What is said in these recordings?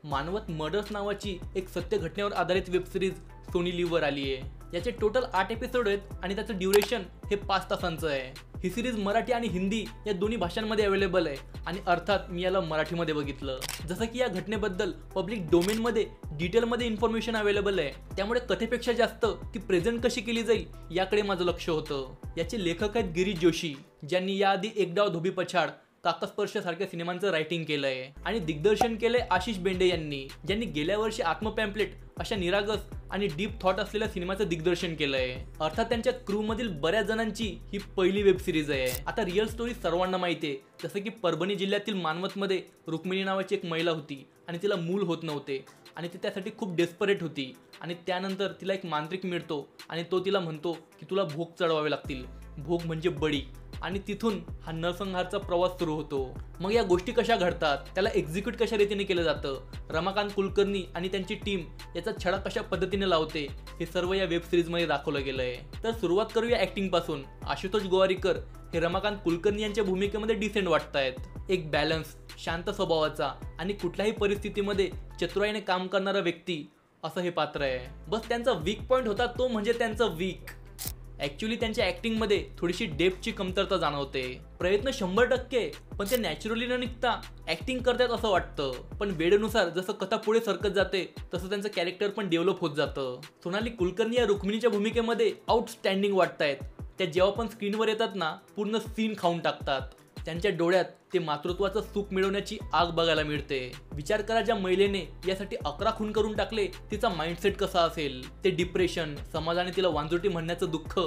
Manwat murders नावाची एक सत्य घटनेवर आधारित वेब सिरीज सोनी लिव्हवर आली आहे। याचे टोटल 8 एपिसोड आहेत आणि त्याचं ड्युरेशन हे 5 तासांचं आहे। ही सिरीज मराठी आणि हिंदी या दोन्ही भाषांमध्ये अवेलेबल आहे आणि अर्थात मी याला मराठीमध्ये बघितलं। जसं की या घटनेबद्दल पब्लिक डोमेनमध्ये डिटेलमध्ये इन्फॉर्मेशन अवेलेबल आहे, त्यामुळे कथेपेक्षा जास्त ती प्रेझेंट कशी केली जाईल याकडे माझं लक्ष होतं। याचे लेखक आहेत गिरीश जोशी, ज्यांनी याआधी एक डाव धोबी पछाड, काकास्पर्श सारख्या सिनेमांचं रायटिंग केलंय आणि दिग्दर्शन केलंय आशिष बेंडे यांनी, ज्यांनी गेल्या वर्षी आत्मपॅम्पलेट अशा निरागस आणि डीप थॉट असलेल्या सिनेमाचं दिग्दर्शन केलंय। अर्थात त्यांच्या क्रू मधील बऱ्याच जणांची ही पहिली वेब सिरीज आहे। आता रिअल स्टोरी सर्वांना माहिती आहे, जसं की परभणी जिल्ह्यातील मानवतमध्ये रुक्मिणी नावाची एक महिला होती आणि तिला मूल होत नव्हते आणि ती त्यासाठी खूप डेस्परेट होती आणि त्यानंतर तिला एक मांत्रिक मिळतो आणि तो तिला म्हणतो की तुला भोग चढवावे लागतील, भोग म्हणजे बळी, आणि तिथून हा नरसंहाराचा प्रवास सुरू होतो। मग या गोष्टी कशा घडतात, त्याला एक्झिक्यूट कशा रीतीने केलं जातं, रमाकांत कुलकर्णी आणि त्यांची टीम याचा छडा कशा पद्धतीने लावते, हे सर्व या वेब सिरीज मध्ये दाखवलं गेलंय। तर सुरुवात करूया ऍक्टिंग पासून। आशुतोष गोवारीकर हे रमाकांत कुलकर्णी यांच्या भूमिकेमध्ये डिसेंट वाटतायत। एक बॅलन्स, शांत स्वभावाचा आणि कुठल्याही परिस्थितीमध्ये चतुराईने काम करणारा व्यक्ती असं हे पात्र आहे। बस त्यांचा वीक पॉइंट होता तो म्हणजे त्यांचं वीक। ऍक्च्युली त्यांच्या ऍक्टिंगमध्ये थोडीशी डेप्थची कमतरता जाणवते। प्रयत्न 100%, पण ते नॅचरली न निघता ऍक्टिंग करतात असं वाटतं। पण वेळेनुसार जसं कथा पुढे सरकत जाते तसं त्यांचं कॅरेक्टर पण डेव्हलप होत जातं। सोनाली कुलकर्णी या रुक्मिणीच्या भूमिकेमध्ये आउटस्टँडिंग वाटतायत। त्या जेव्हा पण स्क्रीनवर येतात ना, पूर्ण सीन खाऊन टाकतात। त्यांच्या डोळ्यात ते मातृत्वाचं सुख मिळवण्याची आग बघायला मिळते। विचार करा, ज्या महिलेने यासाठी 11 खून करून टाकले, तिचा माइंडसेट कसा असेल। ते डिप्रेशन, समाजाने तिला वांजुटी म्हणण्याचं दुःख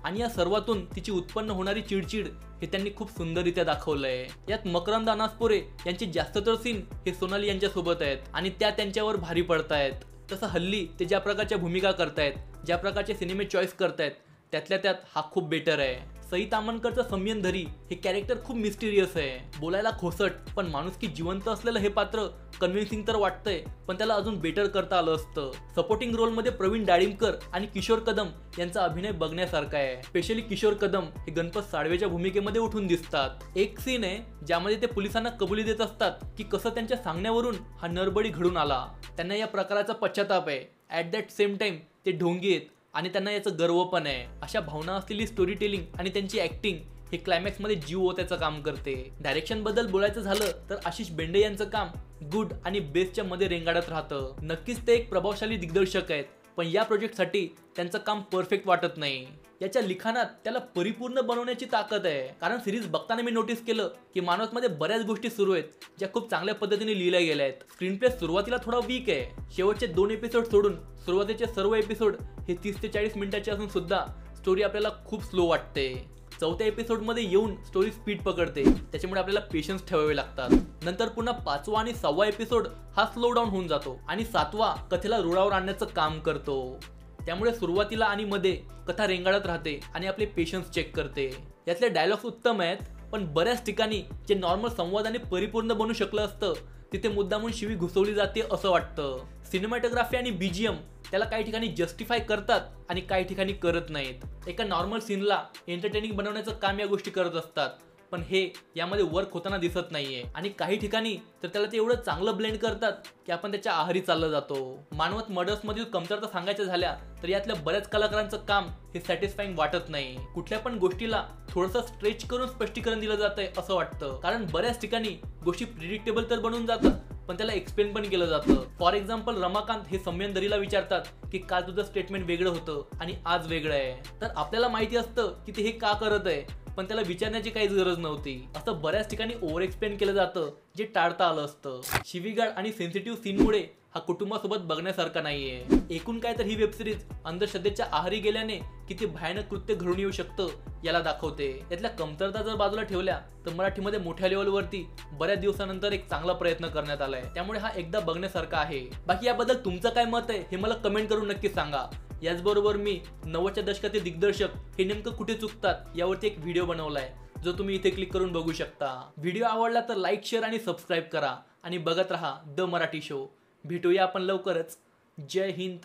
आणि या सर्वातून तिची उत्पन्न होणारी चिडचिड हे त्यांनी खूप सुंदररित्या दाखवलंय। यात मकरंद अनासपुरे यांची जास्त तर सीन हे सोनाली यांच्या सोबत आहेत आणि त्या त्यांच्यावर भारी पडतायत। तसं हल्ली ते ज्या प्रकारच्या भूमिका करतायत, ज्या प्रकारचे सिनेमे चॉईस करतायत, त्यातल्या त्यात हा खूप बेटर आहे। सई तामणकरचं समयंधरी हे कॅरेक्टर खूप मिस्टिरियस आहे। बोलायला खोसट पण माणुसकी जिवंत असलेलं हे पात्र कन्व्हिन्सिंग तर वाटतंय, पण त्याला अजून बेटर करता आलं असतं। सपोर्टिंग रोलमध्ये प्रवीण डाळिंबकर आणि किशोर कदम यांचा अभिनय बघण्यासारखा आहे। स्पेशली किशोर कदम हे गणपत साळवेच्या भूमिकेमध्ये उठून दिसतात। एक सीन आहे ज्यामध्ये ते पोलिसांना कबुली देत असतात की कसं त्यांच्या सांगण्यावरून हा नरबळी घडून आला। त्यांना या प्रकाराचा पश्चाताप आहे। ॲट दॅट सेम टाइम ते ढोंगी आहेत आणि त्यांना याचं गर्व पण आहे। अशा भावना असलेली स्टोरी टेलिंग आणि त्यांची ऍक्टिंग हे क्लायमॅक्स मध्ये जीव ओतायचं काम करते। डायरेक्शन बद्दल बोलायचं झालं तर आशिष बेंडे यांचं काम गुड आणि बेस्टच्या मध्ये रेंगाळत राहतं। नक्कीच ते एक प्रभावशाली दिग्दर्शक आहेत, पण या प्रोजेक्टसाठी त्यांचं काम परफेक्ट वाटत नाही। याच्या लिखाणात त्याला परिपूर्ण बनवण्याची ताकद आहे, कारण सिरीज बघताना मी नोटीस केलं की मानवतमध्ये बऱ्याच गोष्टी सुरू आहेत ज्या खूप चांगल्या पद्धतीने लिहिल्या गेल्या आहेत। स्क्रीन प्ले सुरुवातीला थोडा वीक आहे। शेवटचे 2 एपिसोड सोडून सुरुवातीचे सर्व एपिसोड हे 30 ते 40 मिनिटाचे असून सुद्धा स्टोरी आपल्याला खूप स्लो वाटते। चौथ्या एपिसोडमध्ये येऊन स्टोरी स्पीड पकडते, त्याच्यामुळे आपल्याला पेशन्स ठेवावे लागतात। नंतर पुन्हा 5वा आणि 6वा एपिसोड हा स्लो डाऊन होऊन जातो आणि 7वा कथेला रुळावर आणण्याचं काम करतो। त्यामुळे सुरुवातीला आणि मध्ये कथा रेंगाळत राहते आणि आपले पेशन्स चेक करते। यातले डायलॉग्स उत्तम आहेत, पण बऱ्याच ठिकाणी जे नॉर्मल संवादाने परिपूर्ण बनू शकलं असतं तिथे मुद्दामून शिवी घुसवली जाते असं वाटतं। सिनेमॅटोग्राफी आणि बीजीएम त्याला काही ठिकाणी जस्टिफाय करतात आणि काही ठिकाणी करत नाहीत। एका नॉर्मल सीनला एंटरटेनिंग बनवण्याचं काम या गोष्टी करत असतात, पण हे यामध्ये वर्क होताना दिसत नाहीये आणि काही ठिकाणी तर त्याला ते एवढं चांगलं ब्लेंड करतात की आपण त्याच्या आहारी चाललं जातो। मानवत मर्डर्स मधील कमतरता सांगायच्या झाल्या तर यातल्या बऱ्याच कलाकारांचं काम हे सॅटिस्फाईंग वाटत नाही। कुठल्या पण गोष्टीला थोडंसं स्ट्रेच करून स्पष्टीकरण दिलं जातंय असं वाटतं, कारण बऱ्याच ठिकाणी गोष्टी प्रिडिक्टेबल तर बनून जातात पण त्याला एक्सप्लेन पण केलं जातं। फॉर एक्झाम्पल, रमाकांत हे समयंधरीला विचारतात की काल तुझं स्टेटमेंट वेगळं होतं आणि आज वेगळं आहे, तर आपल्याला माहिती असतं की ते हे का करत आहे, पण त्याला विचारण्याची काहीच गरज नव्हती। असं बऱ्याच ठिकाणी ओव्हर एक्सप्लेन केलं जातं जे टाळता आलं असतं। शिवीगाळ आणि सेन्सिटिव्ह सीनमुळे हा कुटुंबासोबत बघण्यासारखा नाहीये। एकूण काय तर ही वेब सिरीज अंधश्रद्धेच्या आहारी गेल्याने किती भयानक कृत्य घडून येऊ शकतं याला दाखवते। यातल्या कमतरता जर बाजूला ठेवल्या तर मराठीमध्ये मोठ्या लेवलवरती बऱ्याच दिवसानंतर एक चांगला प्रयत्न करण्यात आलाय, त्यामुळे हा एकदा बघण्यासारखा आहे। बाकी याबद्दल तुमचं काय मत आहे हे मला कमेंट करून नक्की सांगा। याचबरोबर मी 90च्या दशकातील दिग्दर्शक हे नेमकं कुठे चुकतात यावरती एक व्हिडिओ बनवलाय, जो तुम्ही इथे क्लिक करून बघू शकता। व्हिडिओ आवडला तर लाईक, शेअर आणि सबस्क्राईब करा आणि बघत रहा द मराठी शो। भेटूया आपण लवकरच। जय हिंद,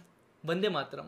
वंदे मातरम।